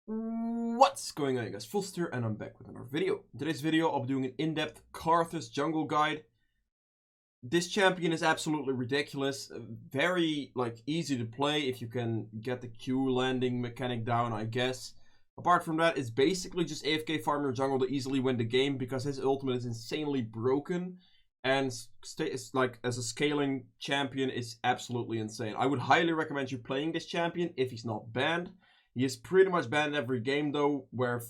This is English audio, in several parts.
What's going on, guys? Fullster, and I'm back with another video. In today's video, I'll be doing an in-depth KARTHUS jungle guide. This champion is absolutely ridiculous. Very, easy to play if you can get the Q landing mechanic down, I guess. Apart from that, it's basically just AFK farm your jungle to easily win the game because his ultimate is insanely broken. And as a scaling champion, it's absolutely insane. I would highly recommend you playing this champion if he's not banned. He is pretty much banned every game though, where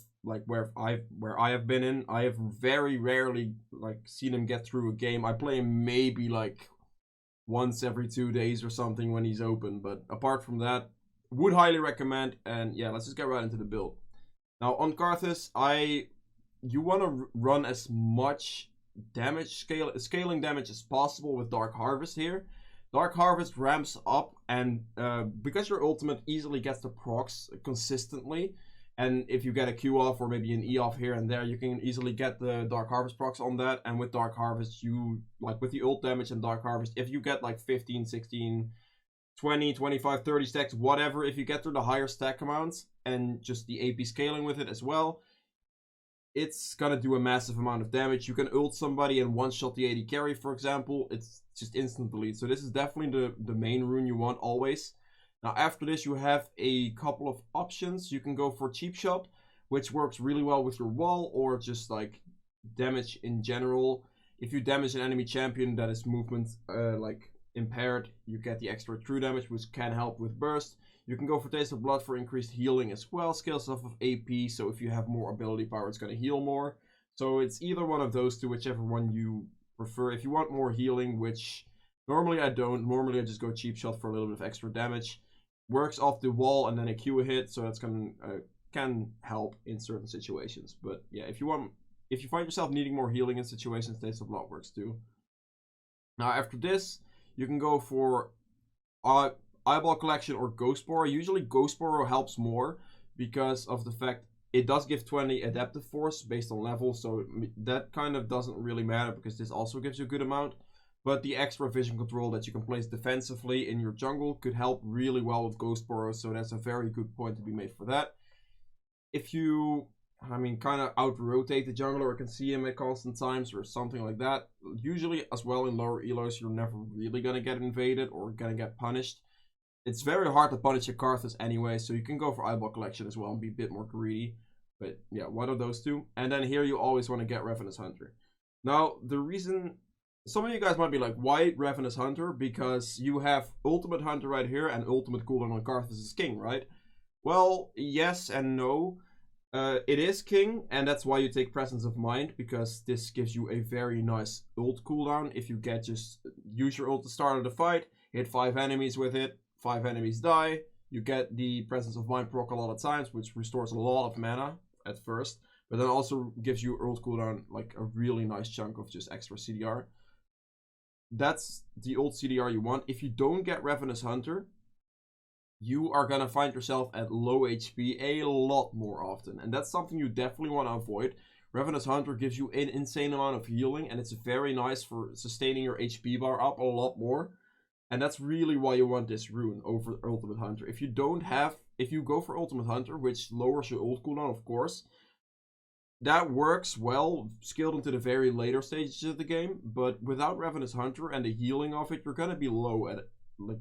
I have been in. I have very rarely seen him get through a game. I play him maybe once every 2 days or something when he's open. But apart from that, would highly recommend. And yeah, let's just get right into the build. Now on KARTHUS, you want to run as much scaling damage as possible with Dark Harvest here. Dark Harvest ramps up, and because your ultimate easily gets the procs consistently, and if you get a Q off or maybe an E off here and there, you can easily get the Dark Harvest procs on that. And with Dark Harvest, you, with the ult damage and Dark Harvest, if you get 15, 16, 20, 25, 30 stacks, whatever, if you get through the higher stack amounts and just the AP scaling with it as well, it's gonna do a massive amount of damage. You can ult somebody and one-shot the AD carry, for example. It's just instant delete. So this is definitely the main rune you want always. Now after this, you have a couple of options. You can go for Cheap Shot, which works really well with your wall, or just damage in general. If you damage an enemy champion that is movement impaired, you get the extra true damage, which can help with burst. You can go for Taste of Blood for increased healing as well. Scales off of AP, so if you have more ability power, it's going to heal more. So it's either one of those two, whichever one you prefer. If you want more healing, which normally I don't. Normally I just go Cheap Shot for a little bit of extra damage. Works off the wall and then a Q hit, so that's can help in certain situations. But yeah, if you find yourself needing more healing in situations, Taste of Blood works too. Now after this, you can go for Eyeball Collection or Ghost Borrow. Usually Ghost Borrow helps more because of the fact it does give 20 adaptive force based on level, so that kind of doesn't really matter because this also gives you a good amount. But the extra vision control that you can place defensively in your jungle could help really well with Ghost Borrow, so that's a very good point to be made for that. If you, kind of out-rotate the jungler or can see him at constant times or something like that, usually as well in lower elos, you're never really going to get invaded or going to get punished. It's very hard to punish a KARTHUS anyway, so you can go for Eyeball Collection as well and be a bit more greedy. But yeah, one of those two. And then here you always want to get Ravenous Hunter. Now, the reason... Some of you guys might be like, why Ravenous Hunter? Because you have Ultimate Hunter right here and Ultimate cooldown on KARTHUS is King, right? Well, yes and no. It is King, and that's why you take Presence of Mind, because this gives you a very nice ult cooldown. If you use your ult to start of the fight, hit 5 enemies with it, 5 enemies die, you get the Presence of Mind proc a lot of times, which restores a lot of mana at first, but then also gives you ult cooldown a really nice chunk of just extra CDR. That's the ult CDR you want. If you don't get Ravenous Hunter, you are gonna find yourself at low HP a lot more often, and that's something you definitely want to avoid. Ravenous Hunter gives you an insane amount of healing, and it's very nice for sustaining your HP bar up a lot more. And that's really why you want this rune over Ultimate Hunter. If you go for Ultimate Hunter, which lowers your ult cooldown, of course, that works well, scaled into the very later stages of the game. But without Ravenous Hunter and the healing of it, you're gonna be low at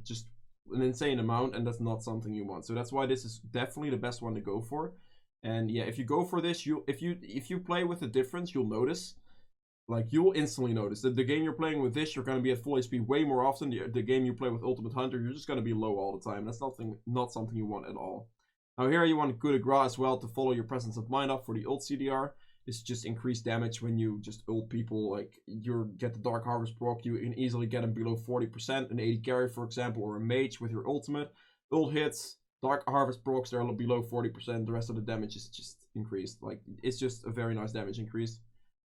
just an insane amount, and that's not something you want. So that's why this is definitely the best one to go for. And yeah, if you go for this, if you play with the difference, you'll notice. You'll instantly notice that the game you're playing with this, you're going to be at full HP way more often. The game you play with Ultimate Hunter, you're just going to be low all the time. That's not something you want at all. Now here you want Coup de Grace as well to follow your Presence of Mind up for the ult CDR. It's just increased damage when you just ult people. You get the Dark Harvest proc, you can easily get them below 40%. An AD carry, for example, or a mage with your ultimate. Ult hits, Dark Harvest procs, they're below 40%. The rest of the damage is just increased. It's just a very nice damage increase.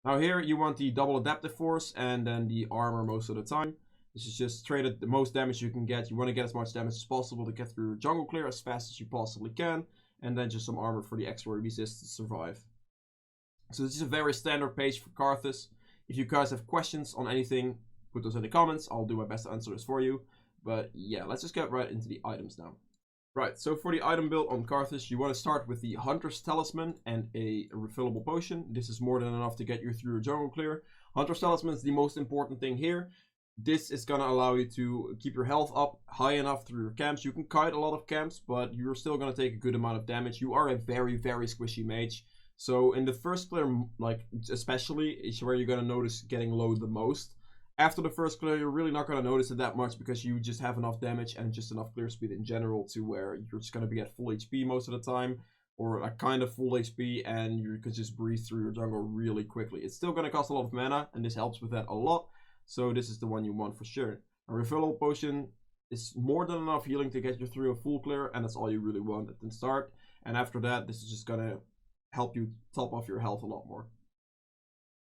Now here you want the double adaptive force and then the armor most of the time. This is just traded the most damage you can get. You want to get as much damage as possible to get through your jungle clear as fast as you possibly can. And then just some armor for the extra resist to survive. So this is a very standard page for KARTHUS. If you guys have questions on anything, put those in the comments. I'll do my best to answer this for you. But yeah, let's just get right into the items now. Right, so for the item build on KARTHUS, you want to start with the Hunter's Talisman and a refillable potion. This is more than enough to get you through your jungle clear. Hunter's Talisman is the most important thing here. This is going to allow you to keep your health up high enough through your camps. You can kite a lot of camps, but you're still going to take a good amount of damage. You are a very, very squishy mage. So in the first clear, like especially, is where you're going to notice getting low the most. After the first clear, you're really not going to notice it that much because you just have enough damage and just enough clear speed in general to where you're just going to be at full HP most of the time, or a kind of full HP, and you could just breeze through your jungle really quickly. It's still going to cost a lot of mana, and this helps with that a lot, so this is the one you want for sure. A refillable potion is more than enough healing to get you through a full clear, and that's all you really want at the start, and after that, this is just going to help you top off your health a lot more.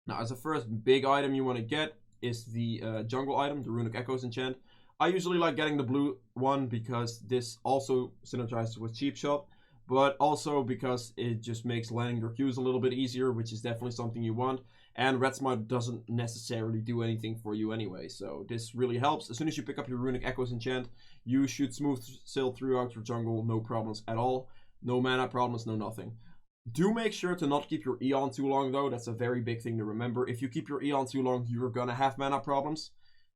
Now, as a first big item you want to get is the jungle item, the Runic Echoes enchant. I usually like getting the blue one because this also synergizes with Cheap Shot, but also because it just makes landing your Qs a little bit easier, which is definitely something you want. And Red Smite doesn't necessarily do anything for you anyway, so this really helps. As soon as you pick up your Runic Echoes enchant, you should smooth sail throughout your jungle, no problems at all. No mana problems, no nothing. Do make sure to not keep your Eon too long though, that's a very big thing to remember. If you keep your Eon too long, you're gonna have mana problems.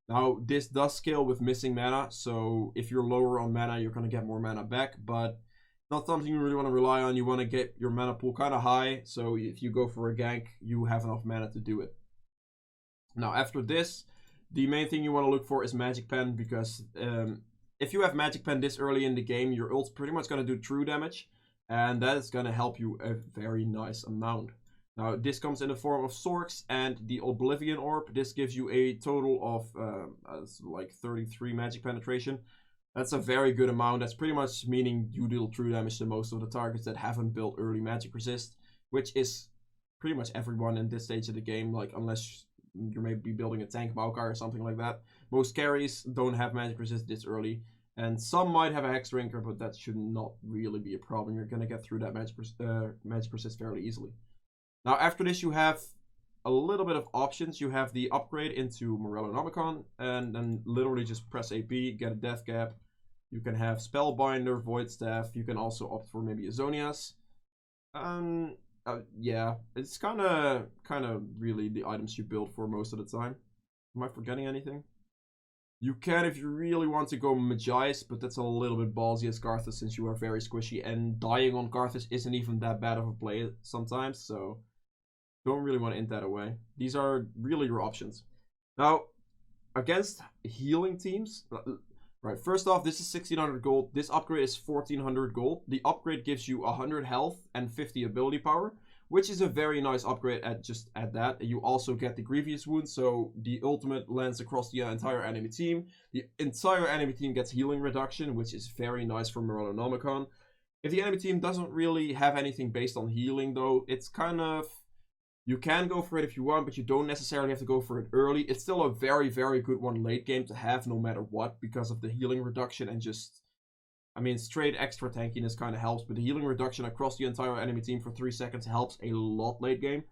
Now, this does scale with missing mana, so if you're lower on mana, you're gonna get more mana back, but not something you really want to rely on. You want to get your mana pool kind of high, so if you go for a gank, you have enough mana to do it. Now, after this, the main thing you want to look for is Magic Pen, because if you have Magic Pen this early in the game, your ult's pretty much gonna do true damage. And that is going to help you a very nice amount. Now, this comes in the form of Strix and the Oblivion Orb. This gives you a total of like 33 magic penetration. That's a very good amount. That's pretty much meaning you deal true damage to most of the targets that haven't built early magic resist, which is pretty much everyone in this stage of the game, like unless you're maybe building a tank Maokai or something like that. Most carries don't have magic resist this early. And some might have a Hex Drinker, but that should not really be a problem. You're going to get through that magic persist fairly easily. Now, after this, you have a little bit of options. You have the upgrade into Morellonomicon, and then literally just press AP, get a Death Cap. You can have Spellbinder, Void Staff. You can also opt for maybe a Zonias. Yeah, it's kind of really the items you build for most of the time. Am I forgetting anything? You can if you really want to go Magi's, but that's a little bit ballsy as KARTHUS since you are very squishy, and dying on KARTHUS isn't even that bad of a play sometimes, so don't really want to int that away. These are really your options. Now, against healing teams, right, first off, this is 1600 gold. This upgrade is 1400 gold. The upgrade gives you 100 health and 50 ability power, which is a very nice upgrade at that. You also get the Grievous Wound, so the ultimate lands across the entire enemy team. The entire enemy team gets healing reduction, which is very nice for Morellonomicon. If the enemy team doesn't really have anything based on healing though, it's kind of... You can go for it if you want, but you don't necessarily have to go for it early. It's still a very, very good one late game to have no matter what, because of the healing reduction and just... I mean, straight extra tankiness kind of helps, but the healing reduction across the entire enemy team for 3 seconds helps a lot late game.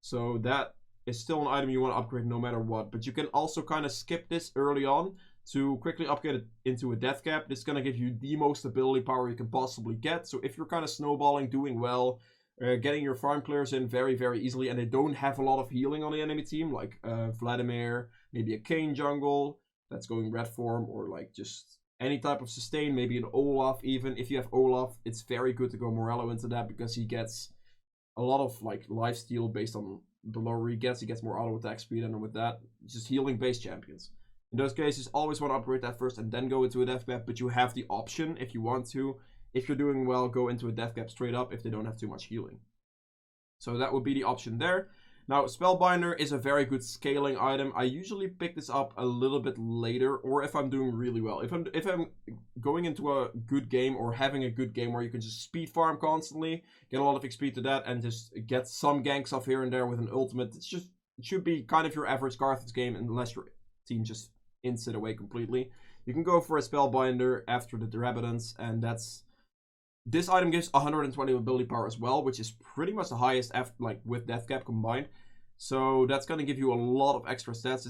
So that is still an item you want to upgrade no matter what. But you can also kind of skip this early on to quickly upgrade it into a Death Cap. This is going to give you the most ability power you can possibly get. So if you're kind of snowballing, doing well, getting your farm clears in very, very easily, and they don't have a lot of healing on the enemy team, like Vladimir, maybe a Kane jungle that's going red form, or like just... any type of sustain, maybe an Olaf even. If you have Olaf, it's very good to go Morello into that because he gets a lot of like lifesteal based on the lower he gets. He gets more auto attack speed, and with that, just healing based champions. In those cases, always want to upgrade that first and then go into a Death Cap, but you have the option if you want to. If you're doing well, go into a Death Cap straight up if they don't have too much healing. So that would be the option there. Now, Spellbinder is a very good scaling item. I usually pick this up a little bit later, or if I'm doing really well. If I'm going into a good game, or having a good game where you can just speed farm constantly, get a lot of XP to that, and just get some ganks off here and there with an ultimate, it should be kind of your average KARTHUS game, unless your team just ints it away completely. You can go for a Spellbinder after the Rabidance, and that's... This item gives 120 ability power as well, which is pretty much the highest like with Death Cap combined. So that's going to give you a lot of extra stats.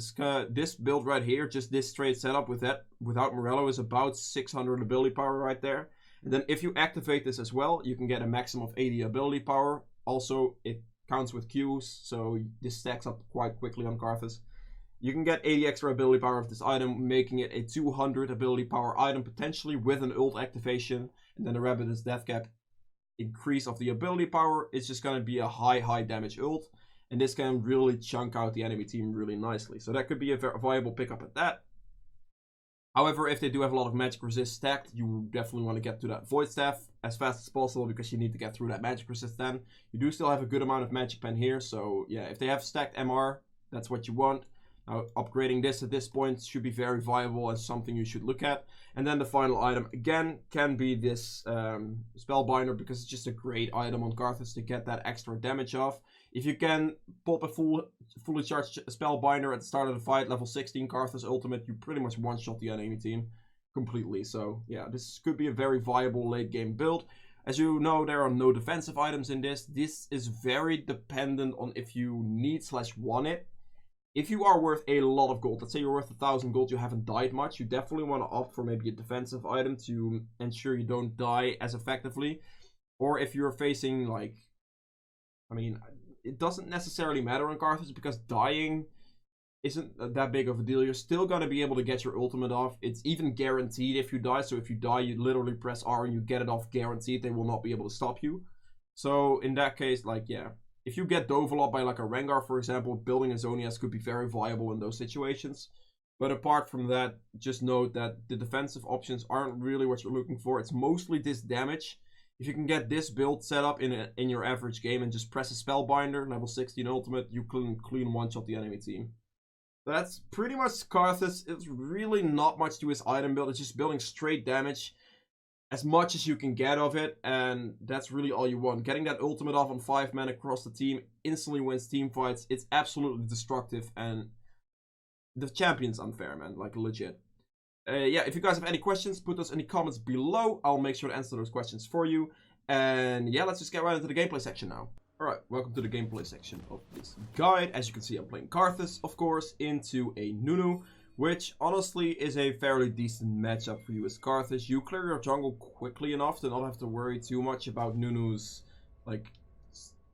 This build right here, just this straight setup with that, without Morello, is about 600 ability power right there. And then if you activate this as well, you can get a maximum of 80 ability power. Also, it counts with Qs, so this stacks up quite quickly on KARTHUS. You can get 80 extra ability power of this item, making it a 200 ability power item, potentially with an ult activation. And then the Rabbitus Death Cap increase of the ability power is just going to be a high damage ult. And this can really chunk out the enemy team really nicely. So that could be a viable pickup at that. However, if they do have a lot of magic resist stacked, you definitely want to get to that Void Staff as fast as possible, because you need to get through that magic resist then. You do still have a good amount of magic pen here, so yeah, if they have stacked MR, that's what you want. Now, upgrading this at this point should be very viable and something you should look at. And then the final item, again, can be this Spellbinder, because it's just a great item on KARTHUS to get that extra damage off. If you can pop a fully charged Spellbinder at the start of the fight, level 16 KARTHUS Ultimate, you pretty much one-shot the enemy team completely. So yeah, this could be a very viable late game build. As you know, there are no defensive items in this. This is very dependent on if you need/want it. If you are worth a lot of gold, let's say you're worth 1,000 gold, you haven't died much, you definitely want to opt for maybe a defensive item to ensure you don't die as effectively. Or if you're facing, like, I mean, it doesn't necessarily matter on KARTHUS, because dying isn't that big of a deal. You're still going to be able to get your ultimate off. It's even guaranteed if you die, so if you die, you literally press R and you get it off guaranteed. They will not be able to stop you. So in that case, like, yeah. If you get dove a lot by like a Rengar, for example, building a Zonias could be very viable in those situations. But apart from that, just note that the defensive options aren't really what you're looking for. It's mostly this damage. If you can get this build set up in your average game and just press a Spellbinder, level 16 ultimate, you can clean one-shot the enemy team. That's pretty much KARTHUS. It's really not much to his item build. It's just building straight damage, as much as you can get of it, and that's really all you want. Getting that ultimate off on 5 men across the team instantly wins team fights. It's absolutely destructive, and the champion's unfair, man, like legit. Yeah, if you guys have any questions, put those in the comments below. I'll make sure to answer those questions for you. And yeah, let's just get right into the gameplay section now. Alright, welcome to the gameplay section of this guide. As you can see, I'm playing KARTHUS, of course, into a Nunu, which honestly is a fairly decent matchup for you as KARTHUS. You clear your jungle quickly enough to not have to worry too much about Nunu's like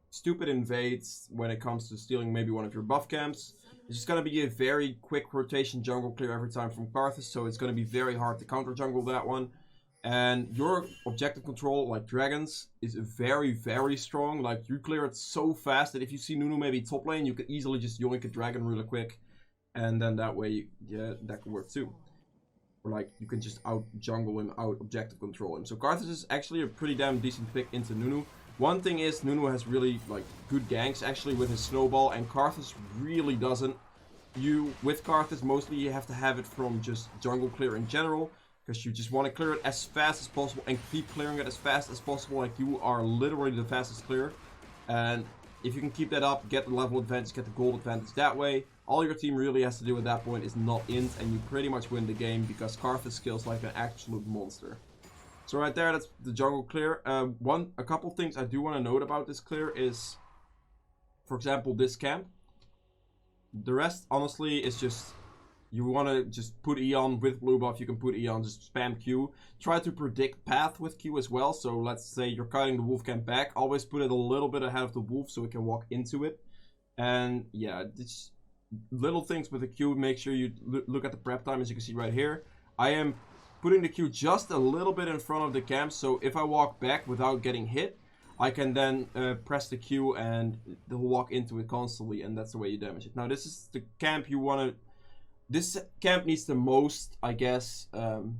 stupid invades when it comes to stealing maybe one of your buff camps. It's just going to be a very quick rotation jungle clear every time from KARTHUS, so it's going to be very hard to counter jungle that one. And your objective control, like dragons, is very strong. Like, you clear it so fast that if you see Nunu maybe top lane, you can easily just yoink a dragon really quick. And then that way, yeah, that could work too. Or like, you can just out jungle him, out objective control him. So KARTHUS is actually a pretty damn decent pick into Nunu. One thing is, Nunu has really like good ganks actually with his snowball, and KARTHUS really doesn't. With KARTHUS, mostly you have to have it from just jungle clear in general, because you just want to clear it as fast as possible and keep clearing it as fast as possible. Like, you are literally the fastest clear. And if you can keep that up, get the level advantage, get the gold advantage that way, all your team really has to do at that point is not int, and you pretty much win the game, because KARTHUS skills like an absolute monster. So right there, that's the jungle clear. A couple things I do want to note about this clear is, for example, this camp. The rest, honestly, is just, you want to just put Eon with blue buff, you can put Eon, just spam Q. Try to predict path with Q as well, so let's say you're cutting the wolf camp back, always put it a little bit ahead of the wolf so it can walk into it. And yeah, it's little things with the Q. Make sure you look at the prep time, as you can see right here. I am putting the Q just a little bit in front of the camp, so if I walk back without getting hit, I can then press the Q and they'll walk into it constantly, and that's the way you damage it. Now, this is the camp you want to... This camp needs the most, I guess,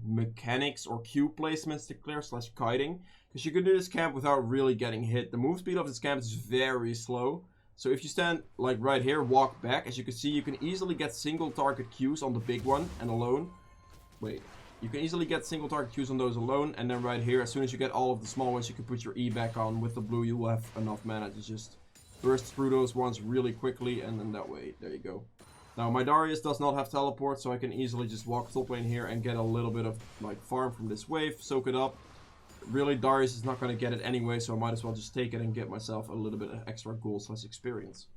mechanics or Q placements to clear / kiting, because you can do this camp without really getting hit. The move speed of this camp is very slow. So if you stand like right here, walk back, as you can see, you can easily get single target Qs on the big one and alone. Wait, you can easily get single target Qs on those alone, and then right here, as soon as you get all of the small ones, you can put your E back on. With the blue, you will have enough mana to just burst through those ones really quickly, and then that way, there you go. Now, my Darius does not have teleport, so I can easily just walk top lane here and get a little bit of like farm from this wave, soak it up. Really, Darius is not going to get it anyway, so I might as well just take it and get myself a little bit of extra gold / experience.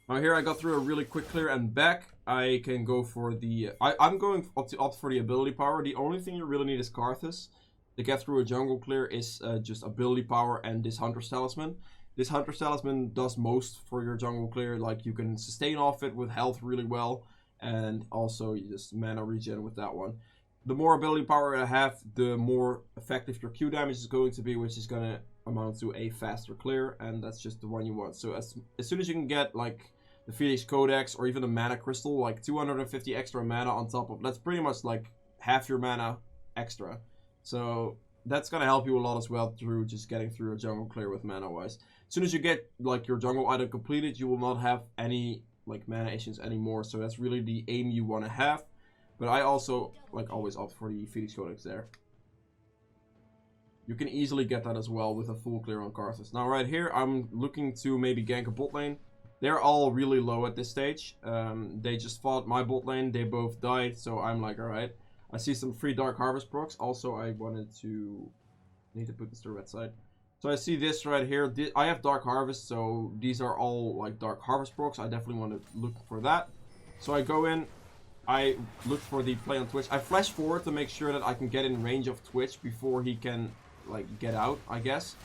Now here I got through a really quick clear and back. I can go for the... I'm going to opt for the ability power. The only thing you really need is KARTHUS. to get through a jungle clear is just ability power and this Hunter's Talisman. This Hunter's Talisman does most for your jungle clear. Like, you can sustain off it with health really well, and also you just mana regen with that one. The more ability power I have, the more effective your Q damage is going to be, which is going to amount to a faster clear, and that's just the one you want. So as soon as you can get like the Phoenix Codex or even a mana crystal, like 250 extra mana on top of, that's pretty much like half your mana extra. So that's going to help you a lot as well through just getting through a jungle clear with mana wise. As soon as you get like your jungle item completed, you will not have any like mana issues anymore. So that's really the aim you want to have. But I also like always opt for the Phoenix Codex there. You can easily get that as well with a full clear on KARTHUS. Now right here, I'm looking to maybe gank a bot lane. They're all really low at this stage. They just fought my bot lane. They both died. So I'm like, alright. I see some free Dark Harvest procs. Also, I need to put this to the red side. So I see this right here. I have Dark Harvest. So these are all like Dark Harvest procs. I definitely want to look for that. So I go in. I look for the play on Twitch. I flash forward to make sure that I can get in range of Twitch before he can like get out, I guess.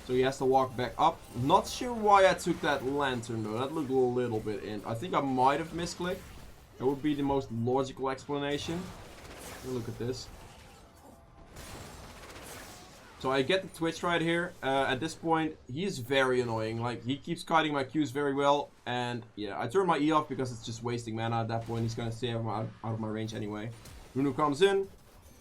So he has to walk back up. Not sure why I took that lantern though. That looked a little bit in. I think I might have misclicked. That would be the most logical explanation. Look at this. So I get the Twitch right here. At this point, he is very annoying. Like, he keeps kiting my Qs very well. And yeah, I turn my E off because it's just wasting mana at that point. He's going to stay out of my range anyway. Nunu comes in.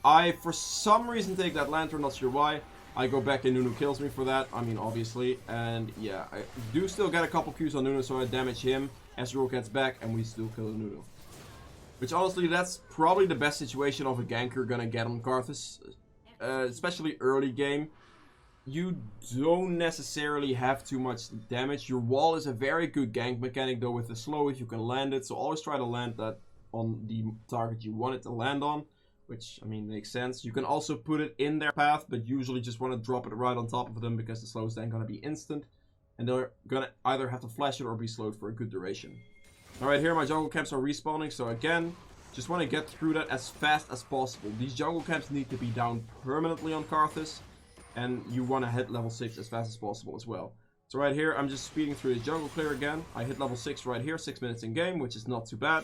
I, for some reason, take that lantern. Not sure why. I go back and Nunu kills me for that. I mean, obviously. And yeah, I do still get a couple Qs on Nunu, so I damage him. Ezreal gets back and we still kill Nunu. Which honestly, that's probably the best situation of a gank you're gonna get on KARTHUS. Especially early game. You don't necessarily have too much damage. Your wall is a very good gank mechanic though with the slow if you can land it. So always try to land that on the target you want it to land on. Which, I mean, makes sense. You can also put it in their path, but usually just want to drop it right on top of them because the slow is then gonna be instant. And they're gonna either have to flash it or be slowed for a good duration. Alright, here my jungle camps are respawning, so again, just want to get through that as fast as possible. These jungle camps need to be down permanently on KARTHUS, and you want to hit level 6 as fast as possible as well. So right here, I'm just speeding through the jungle clear again. I hit level 6 right here, 6 minutes in game, which is not too bad.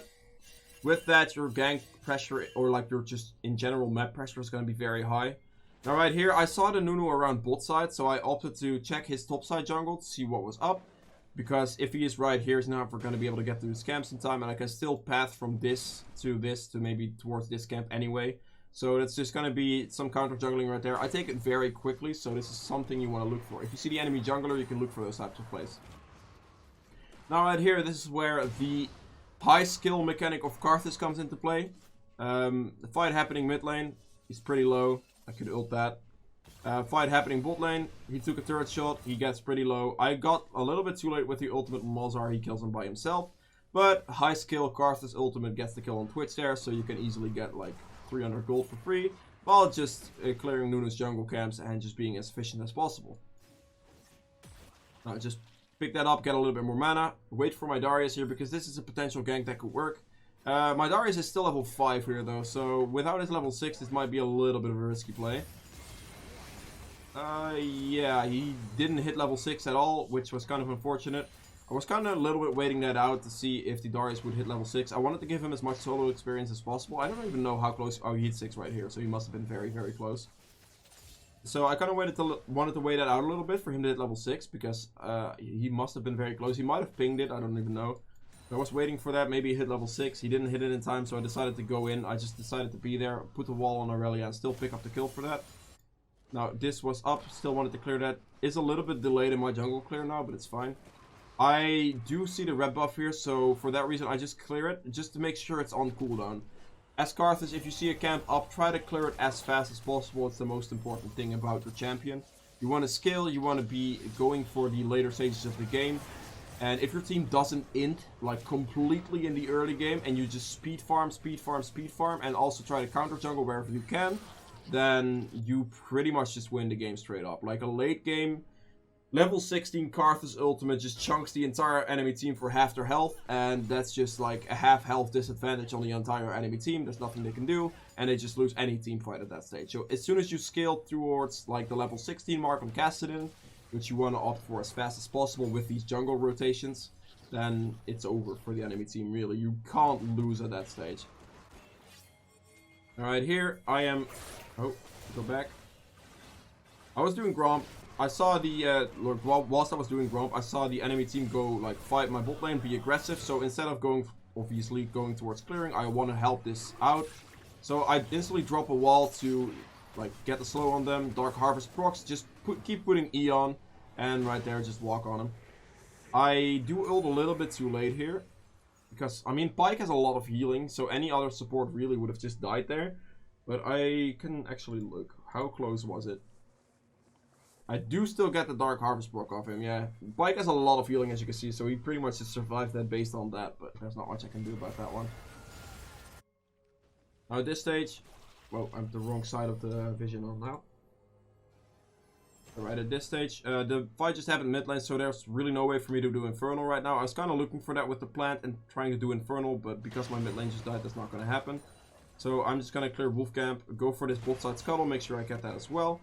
With that, your gank pressure, or like your just in general map pressure is going to be very high. Now right here, I saw the Nunu around bot side, so I opted to check his top side jungle to see what was up. Because if he is right here, he's not going to be able to get to his camps in time. And I can still path from this to maybe towards this camp anyway. So it's just going to be some counter jungling right there. I take it very quickly, so this is something you want to look for. If you see the enemy jungler, you can look for those types of plays. Now right here, this is where the high skill mechanic of KARTHUS comes into play. The fight happening mid lane, he's pretty low. I could ult that. Fight happening bot lane, he took a turret shot, he gets pretty low. I got a little bit too late with the ultimate on Malzahar, he kills him by himself. But high skill KARTHUS ultimate gets the kill on Twitch there, so you can easily get like 300 gold for free. While just clearing Nunu's jungle camps and just being as efficient as possible. Now just pick that up, get a little bit more mana. Wait for my Darius here because this is a potential gank that could work. My Darius is still level 5 here though, so without his level 6 this might be a little bit of a risky play. Yeah, he didn't hit level 6 at all, which was kind of unfortunate. I was kind of a little bit waiting that out to see if the Darius would hit level 6. I wanted to give him as much solo experience as possible. I don't even know how close. Oh, he hit 6 right here, so he must have been very, very close. So I kind of wanted to wait that out a little bit for him to hit level 6 because he must have been very close. He might have pinged it, I don't even know. I was waiting for that, maybe he hit level 6. He didn't hit it in time, so I decided to go in. I just decided to be there, put the wall on Aurelia, and still pick up the kill for that. Now, this was up, still wanted to clear that. It's a little bit delayed in my jungle clear now, but it's fine. I do see the red buff here, so for that reason I just clear it, just to make sure it's on cooldown. As KARTHUS, if you see a camp up, try to clear it as fast as possible. It's the most important thing about your champion. You want to scale, you want to be going for the later stages of the game. And if your team doesn't int, like completely in the early game, and you just speed farm, and also try to counter jungle wherever you can, then you pretty much just win the game straight up. Like a late game, Level 16 Karthus ultimate just chunks the entire enemy team for half their health, and that's just like a half health disadvantage on the entire enemy team. There's nothing they can do, and they just lose any team fight at that stage. So as soon as you scale towards like the level 16 mark on Kassadin, which you want to opt for as fast as possible with these jungle rotations, then it's over for the enemy team, really. You can't lose at that stage. Alright, here I am... Oh, go back. I was doing Gromp. I saw the, whilst I was doing Gromp, I saw the enemy team go, like, fight my bot lane, be aggressive. So instead of going, obviously, going towards clearing, I want to help this out. So I instantly drop a wall to, like, get the slow on them. Dark Harvest procs, just keep putting E on. And right there, just walk on them. I do ult a little bit too late here. Because, I mean, Pyke has a lot of healing. So any other support really would have just died there. But I can actually look. How close was it? I do still get the Dark Harvest proc off him, yeah. Pyke has a lot of healing, as you can see, so he pretty much just survived that based on that, but there's not much I can do about that one. Now at this stage, well, I'm the wrong side of the vision on now. Alright, at this stage, the fight just happened mid lane, so there's really no way for me to do Infernal right now. I was kind of looking for that with the plant and trying to do Infernal, but because my mid lane just died, that's not going to happen. So I'm just going to clear Wolf Camp, go for this bot side scuttle, make sure I get that as well.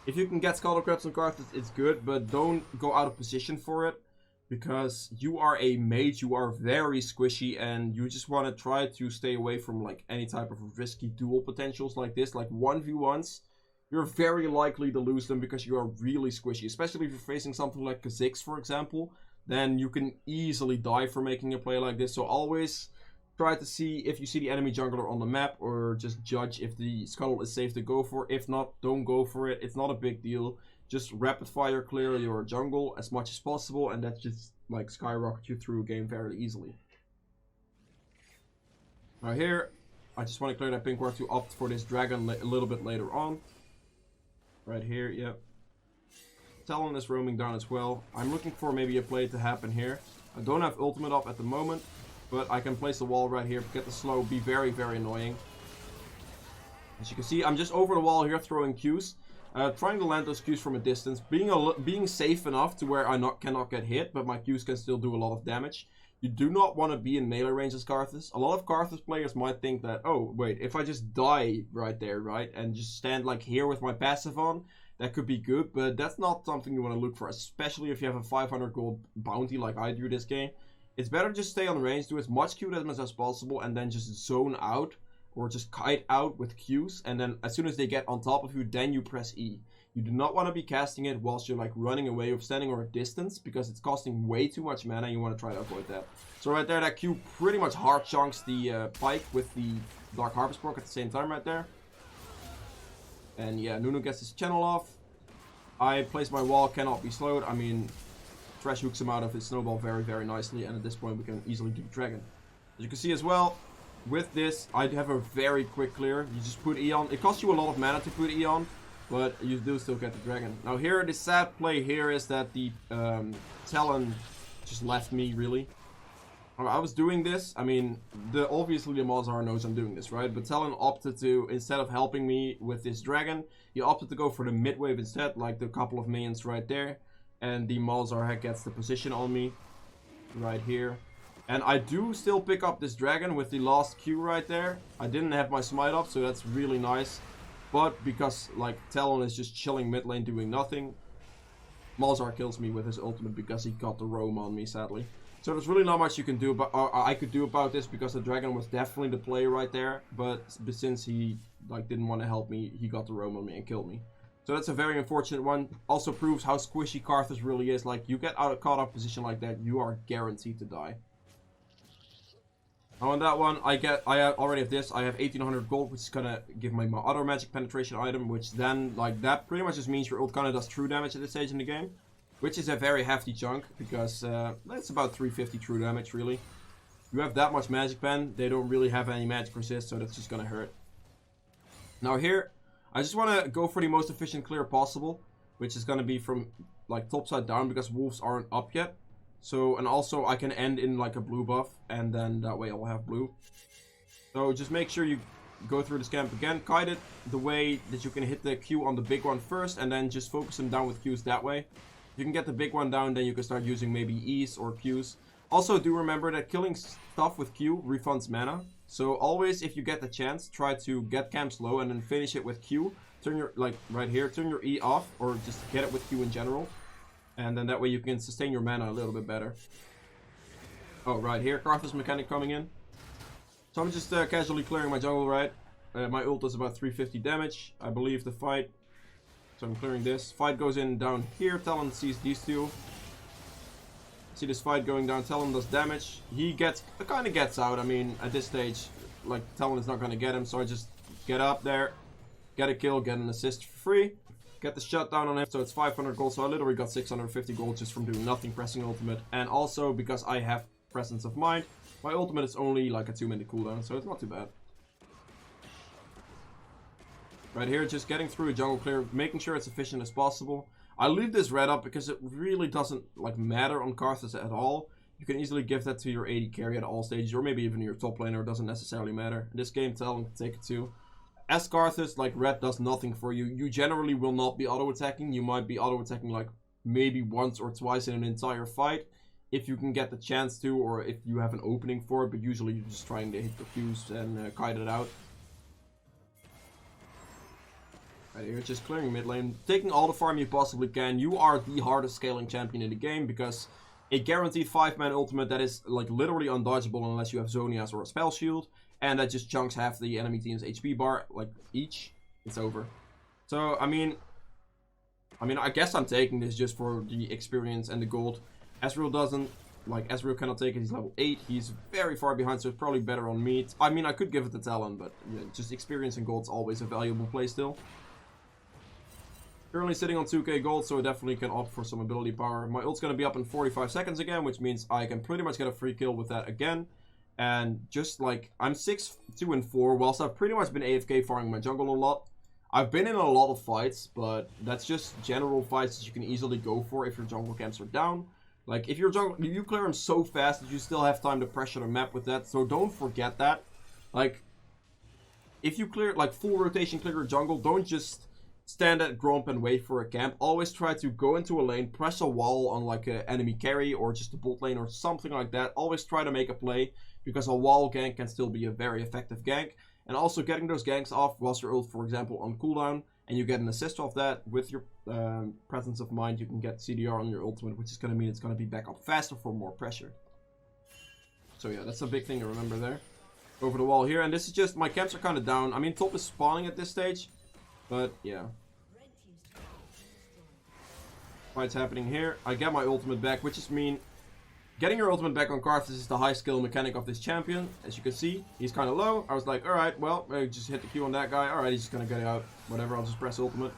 If you can get Scuttle Crabs on Karthus, it's good, but don't go out of position for it. Because you are a mage, you are very squishy, and you just want to try to stay away from like any type of risky duel potentials like this. Like 1v1s, you're very likely to lose them because you are really squishy. Especially if you're facing something like Kha'Zix, for example. Then you can easily die for making a play like this. So always try to see if you see the enemy jungler on the map, or just judge if the scuttle is safe to go for. If not, don't go for it. It's not a big deal. Just rapid fire clear your jungle as much as possible, and that just like skyrocket you through a game very easily. Now here, I just want to clear that pink ward to opt for this dragon a little bit later on. Right here, yep. Talon is roaming down as well. I'm looking for maybe a play to happen here. I don't have ultimate up at the moment, but I can place the wall right here, get the slow, be very, very annoying. As you can see, I'm just over the wall here throwing Qs. Trying to land those Qs from a distance. Being safe enough to where I cannot get hit, but my Qs can still do a lot of damage. You do not want to be in melee range as Karthus. A lot of Karthus players might think that, oh, wait, if I just die right there, right? And just stand like here with my passive on, that could be good. But that's not something you want to look for, especially if you have a 500 gold bounty like I do this game. It's better just stay on range, do as much Q damage as possible, and then just zone out, or just kite out with Qs, and then as soon as they get on top of you, then you press E. You do not want to be casting it whilst you're like running away or standing on a distance, because it's costing way too much mana, and you want to try to avoid that. So right there, that Q pretty much hard chunks the Pyke with the Dark Harvest proc at the same time right there. And yeah, Nunu gets his channel off. I place my wall, cannot be slowed. I mean, Thresh hooks him out of his snowball very, very nicely, and at this point we can easily do Dragon. As you can see as well, with this, I have a very quick clear. You just put E on. It costs you a lot of mana to put E on, but you do still get the Dragon. Now here, the sad play here is that the Talon just left me, really. I was doing this. I mean, obviously the Malzahar knows I'm doing this, right? But Talon opted to, instead of helping me with this Dragon, he opted to go for the mid wave instead, like the couple of minions right there. And the Malzahar gets the position on me right here. And I do still pick up this dragon with the last Q right there. I didn't have my smite up, so that's really nice. But because like Talon is just chilling mid lane doing nothing, Malzahar kills me with his ultimate because he got the roam on me, sadly. So there's really not much you can do about, I could do about this, because the dragon was definitely the play right there. But since he like didn't want to help me, he got the roam on me and killed me. So that's a very unfortunate one. Also proves how squishy Karthus really is. Like, you get out of caught up position like that, you are guaranteed to die. Now on that one, I already have this. I have 1800 gold, which is gonna give me my other magic penetration item, which then, like, that pretty much just means your ult kinda does true damage at this stage in the game. Which is a very hefty chunk, because that's about 350 true damage, really. You have that much magic pen, they don't really have any magic resist, so that's just gonna hurt. Now here, I just want to go for the most efficient clear possible, which is going to be from like top side down, because wolves aren't up yet. So, and also I can end in like a blue buff, and then that way I'll have blue. So just make sure you go through this camp again, kite it the way that you can hit the Q on the big one first, and then just focus him down with Qs that way. you can get the big one down, then you can start using maybe E's or Q's. Also, do remember that killing stuff with Q refunds mana. So always, if you get the chance, try to get camps low and then finish it with Q. Turn your, like right here, turn your E off, or just get it with Q in general. And then that way you can sustain your mana a little bit better. Oh, right here, KARTHUS mechanic coming in. So I'm just casually clearing my jungle, right? My ult does about 350 damage, I believe, the fight. So I'm clearing this. Fight goes in down here, Talon sees these two. See this fight going down, Talon does damage. He kind of gets out. I mean, at this stage, like, Talon is not going to get him, so I just get up there, get a kill, get an assist for free, get the shutdown on him. So it's 500 gold, so I literally got 650 gold just from doing nothing, pressing ultimate. And also, because I have presence of mind, my ultimate is only like a 2-minute cooldown, so it's not too bad. Right here, just getting through a jungle clear, making sure it's efficient as possible. I leave this red up because it really doesn't like matter on KARTHUS at all. You can easily give that to your AD carry at all stages, or maybe even your top laner. It doesn't necessarily matter. In this game, Talon can take it too. As KARTHUS, like, red does nothing for you. You generally will not be auto-attacking. You might be auto-attacking like maybe once or twice in an entire fight, if you can get the chance to, or if you have an opening for it. But usually you're just trying to hit the Qs and kite it out. Right here, just clearing mid lane, taking all the farm you possibly can. You are the hardest scaling champion in the game because a guaranteed 5-man ultimate that is like literally undodgeable unless you have Zonias or a spell shield, and that just chunks half the enemy team's HP bar like each. It's over. So I mean, I guess I'm taking this just for the experience and the gold. Ezreal doesn't. Like, Ezreal cannot take it. He's level 8. He's very far behind, so it's probably better on me. I mean, I could give it to Talon, but yeah, just experience and gold's always a valuable play still. Currently sitting on 2k gold, so I definitely can opt for some ability power. My ult's going to be up in 45 seconds again, which means I can pretty much get a free kill with that again. And just like, I'm 6, 2, and 4, whilst I've pretty much been AFK farming my jungle a lot. I've been in a lot of fights, but that's just general fights that you can easily go for if your jungle camps are down. Like, if your jungle, you clear them so fast that you still have time to pressure the map with that, so don't forget that. Like, if you clear, like, full rotation clear your jungle, don't just stand at Gromp and wait for a camp. Always try to go into a lane, press a wall on like an enemy carry or just a bot lane or something like that. Always try to make a play, because a wall gank can still be a very effective gank. And also getting those ganks off whilst your ult, for example, on cooldown, and you get an assist off that with your presence of mind, you can get CDR on your ultimate, which is going to mean it's going to be back up faster for more pressure. So yeah, that's a big thing to remember there. Over the wall here, and this is just, my camps are kind of down. I mean, top is spawning at this stage. But, yeah. Fight's happening here. I get my ultimate back, which is mean. Getting your ultimate back on KARTHUS is the high skill mechanic of this champion. As you can see, he's kind of low. I was like, alright, well, I just hit the Q on that guy. Alright, he's just gonna get out. Whatever, I'll just press ultimate.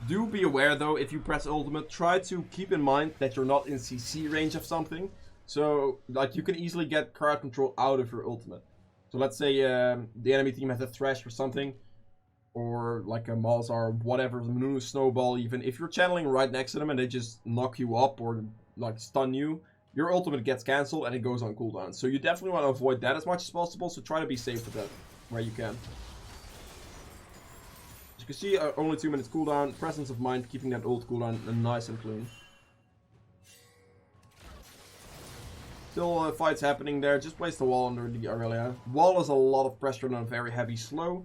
Do be aware, though, if you press ultimate, try to keep in mind that you're not in CC range of something. So, like, you can easily get crowd control out of your ultimate. So, let's say the enemy team has a Thresh or something, or like a Malzar, whatever, Manu Snowball even. If you're channeling right next to them and they just knock you up or like stun you, your ultimate gets cancelled and it goes on cooldown. So you definitely want to avoid that as much as possible, so try to be safe with that where you can. As you can see, only 2 minutes cooldown, presence of mind, keeping that ult cooldown nice and clean. Still fights happening there, just place the wall under the Aurelia. Wall is a lot of pressure on a very heavy slow.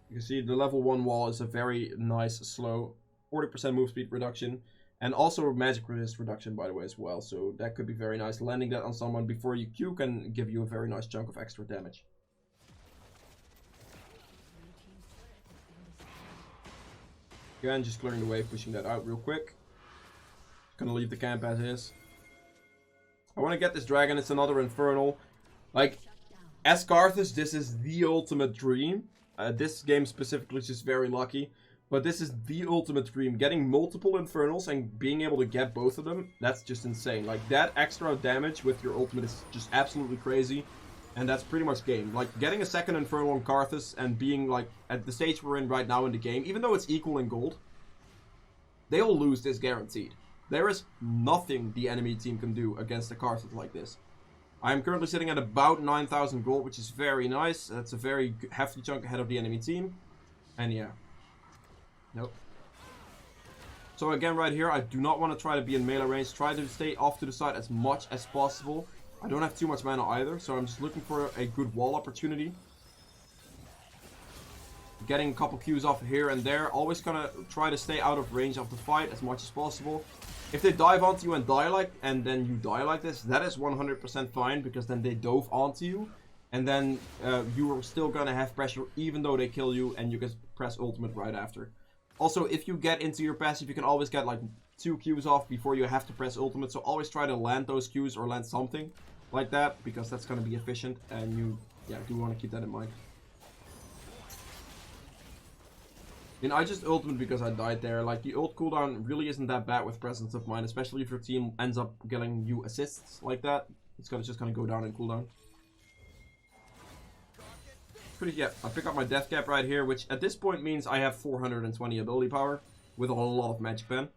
You can see the level 1 wall is a very nice slow, 40% move speed reduction, and also magic resist reduction, by the way, as well. So that could be very nice. Landing that on someone before you Q can give you a very nice chunk of extra damage. Again, just clearing the wave, pushing that out real quick. Gonna leave the camp as is. I want to get this dragon. It's another Infernal. Like, as KARTHUS, this is the ultimate dream. This game specifically is just very lucky, but this is the ultimate dream. Getting multiple Infernals and being able to get both of them, that's just insane. Like, that extra damage with your ultimate is just absolutely crazy, and that's pretty much game. Like, getting a second Infernal on KARTHUS and being, like, at the stage we're in right now in the game, even though it's equal in gold, they'll lose this guaranteed. There is nothing the enemy team can do against a KARTHUS like this. I am currently sitting at about 9,000 gold, which is very nice. That's a very hefty chunk ahead of the enemy team. And yeah. Nope. So again, right here, I do not want to try to be in melee range. Try to stay off to the side as much as possible. I don't have too much mana either, so I'm just looking for a good wall opportunity. Getting a couple Qs off here and there. Always gonna try to stay out of range of the fight as much as possible. If they dive onto you and then you die like this, that is 100% fine, because then they dove onto you. And then you are still gonna have pressure even though they kill you, and you can press ultimate right after. Also, if you get into your passive, you can always get like 2 Qs off before you have to press ultimate. So always try to land those Qs or land something like that, because that's gonna be efficient, and you do want to keep that in mind. And I just ultimate because I died there. Like, the ult cooldown really isn't that bad with Presence of Mind, especially if your team ends up getting you assists like that. It's just gonna go down in cooldown. I pick up my death cap right here, which at this point means I have 420 ability power with a lot of magic pen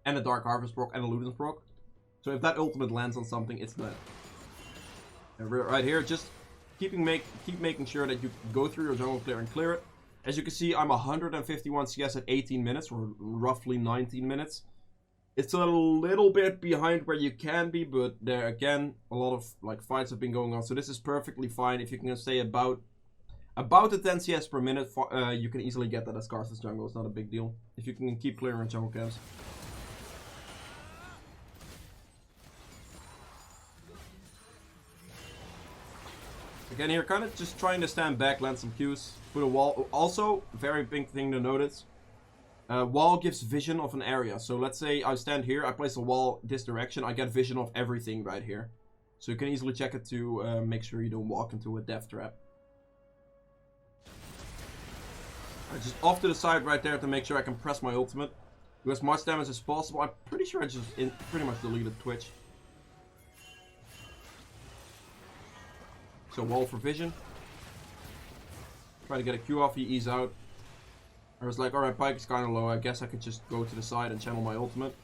and a Dark Harvest proc and a Ludens proc. So if that ultimate lands on something, it's dead. And right here, just keep making sure that you go through your jungle clear and clear it. As you can see, I'm 151 CS at 18 minutes, or roughly 19 minutes. It's a little bit behind where you can be, but there again, a lot of like fights have been going on, so this is perfectly fine. If you can stay about the 10 CS per minute, you can easily get that as KARTHUS jungle. It's not a big deal if you can keep clearing jungle camps. Again here, kind of just trying to stand back, land some Qs, put a wall. Also, very big thing to notice, wall gives vision of an area. So let's say I stand here, I place a wall this direction, I get vision of everything right here. So you can easily check it to make sure you don't walk into a death trap. Just off to the side right there to make sure I can press my ultimate. Do as much damage as possible. I'm pretty sure I just pretty much deleted Twitch. So wall for vision. Try to get a Q off, he ease out. I was like, alright, Pike is kind of low. I guess I could just go to the side and channel my ultimate.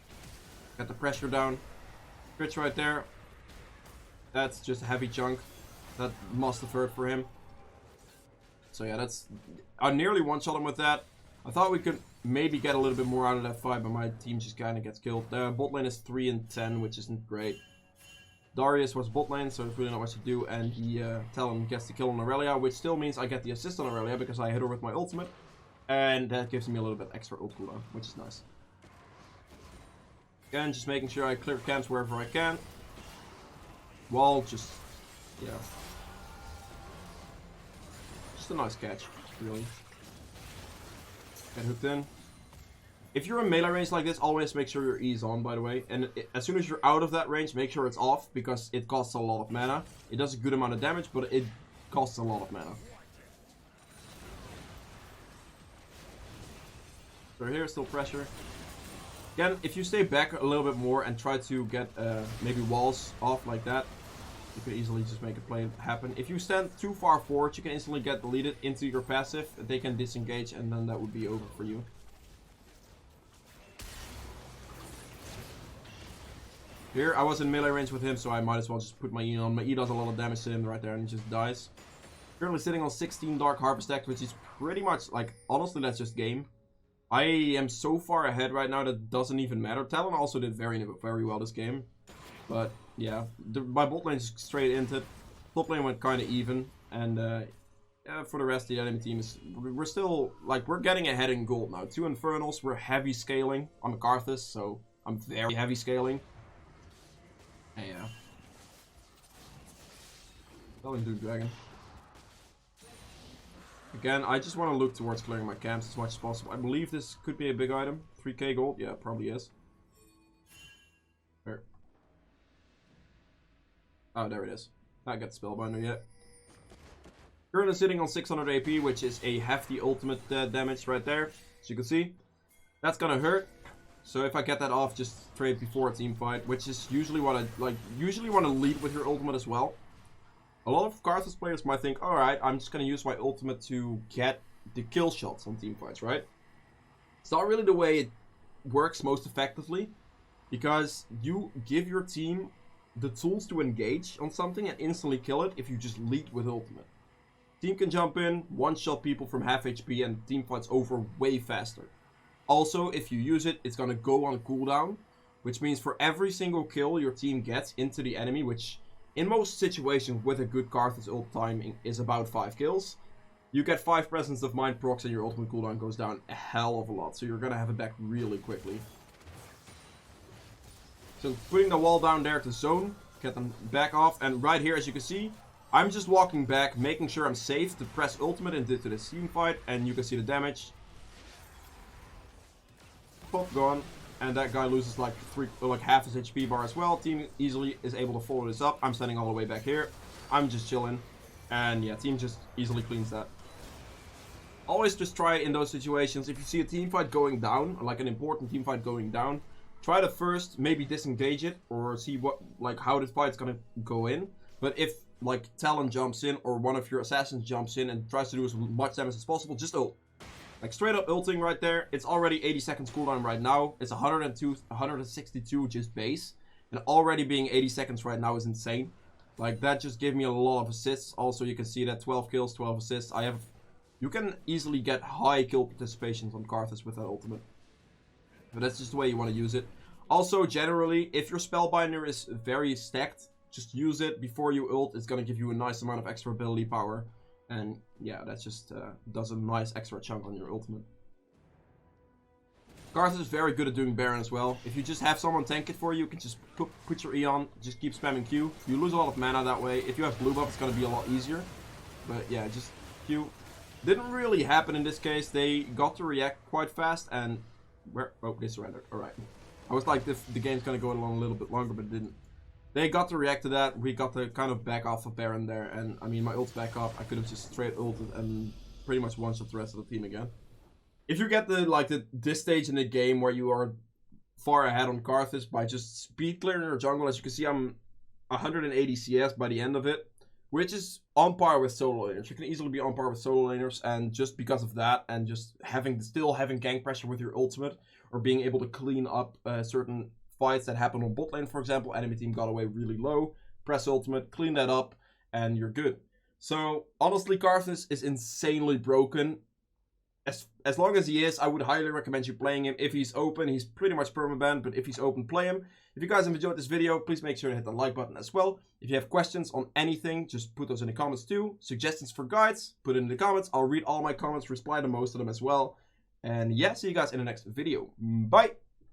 Get the pressure down. Twitch right there. That's just a heavy chunk. That must have hurt for him. So yeah, I nearly one-shot him with that. I thought we could maybe get a little bit more out of that fight, but my team just kind of gets killed. Bot lane is 3 and 10, which isn't great. Darius was bot lane, so there's really not much to do, and the Talon gets the kill on Aurelia, which still means I get the assist on Aurelia because I hit her with my ultimate, and that gives me a little bit extra ult cooldown, which is nice. Again, just making sure I clear camps wherever I can. Wall, just a nice catch, really. Get hooked in. If you're in melee range like this, always make sure your E is on, by the way. And as soon as you're out of that range, make sure it's off, because it costs a lot of mana. It does a good amount of damage, but it costs a lot of mana. So here, still pressure. Again, if you stay back a little bit more and try to get maybe walls off like that, you can easily just make a play happen. If you stand too far forward, you can instantly get deleted into your passive. They can disengage, and then that would be over for you. Here, I was in melee range with him, so I might as well just put my E on. My E does a lot of damage to him right there, and he just dies. Currently sitting on 16 Dark Harvest stacks, which is pretty much, like, honestly, that's just game. I am so far ahead right now that it doesn't even matter. Talon also did very well this game. But, yeah, my bot lane is straight into it. Top lane went kind of even. And, for the rest of the enemy team, we're still, like, we're getting ahead in gold now. 2 Infernals, we're heavy scaling. I'm a KARTHUS, so I'm very heavy scaling. Yeah. Going to Dragon. Again, I just want to look towards clearing my camps as much as possible. I believe this could be a big item. 3k gold? Yeah, it probably is. Where? Oh, there it is. I got Spellbinder yet. Currently sitting on 600 AP, which is a hefty ultimate damage right there. As you can see. That's gonna hurt. So if I get that off, just trade before a team fight, which is usually what I like. Usually want to lead with your ultimate as well. A lot of KARTHUS players might think, alright, I'm just going to use my ultimate to get the kill shots on team fights, right? It's not really the way it works most effectively, because you give your team the tools to engage on something and instantly kill it if you just lead with ultimate. Team can jump in, one-shot people from half HP, and the team fight's over way faster. Also, if you use it, it's gonna go on cooldown, which means for every single kill your team gets into the enemy, which in most situations with a good Karthus ult timing is about 5 kills, you get 5 Presence of Mind procs and your ultimate cooldown goes down a hell of a lot. So you're gonna have it back really quickly. So putting the wall down there to zone, get them back off, and right here, as you can see, I'm just walking back, making sure I'm safe to press ultimate into this team fight, and you can see the damage. Pop, gone, and that guy loses like half his HP bar as well. Team easily is able to follow this up. I'm standing all the way back here. I'm just chilling, and yeah, team just easily cleans that. Always just try in those situations, if you see a team fight going down, like an important team fight going down, try to first maybe disengage it or see what, like, how this fight's gonna go in. But if like Talon jumps in or one of your assassins jumps in and tries to do as much damage as possible, just ult. Like straight up ulting right there. It's already 80 seconds cooldown right now. It's 162 just base. And already being 80 seconds right now is insane. Like that just gave me a lot of assists. Also you can see that 12 kills, 12 assists. You can easily get high kill participations on Karthus with that ultimate. But that's just the way you want to use it. Also generally, if your Spellbinder is very stacked, just use it before you ult. It's going to give you a nice amount of extra ability power. And yeah, that just does a nice extra chunk on your ultimate. Karthus is very good at doing Baron as well. If you just have someone tank it for you, you can just put your E on, just keep spamming Q. You lose a lot of mana that way. If you have blue buff, it's going to be a lot easier. But yeah, just Q. Didn't really happen in this case. They got to react quite fast and... Oh, they surrendered. Alright. I was like, the game's going to go along a little bit longer, but it didn't. They got to react to that. We got to kind of back off of Baron there. And, I mean, my ult's back up. I could have just straight ulted and pretty much one-shot the rest of the team again. If you get this stage in the game where you are far ahead on Karthus by just speed clearing your jungle, as you can see, I'm 180 CS by the end of it, which is on par with solo laners. You can easily be on par with solo laners, and just because of that, and just still having gank pressure with your ultimate, or being able to clean up certain fights that happen on bot lane, for example, enemy team got away really low, press ultimate, clean that up, and you're good. So honestly, Karthus is insanely broken. As long as he is, I would highly recommend you playing him. If he's open, he's pretty much permabanned, but if he's open, play him. If you guys have enjoyed this video, please make sure to hit the like button as well. If you have questions on anything, just put those in the comments too. Suggestions for guides, put it in the comments. I'll read all my comments, reply to most of them as well. And yeah, see you guys in the next video. Bye!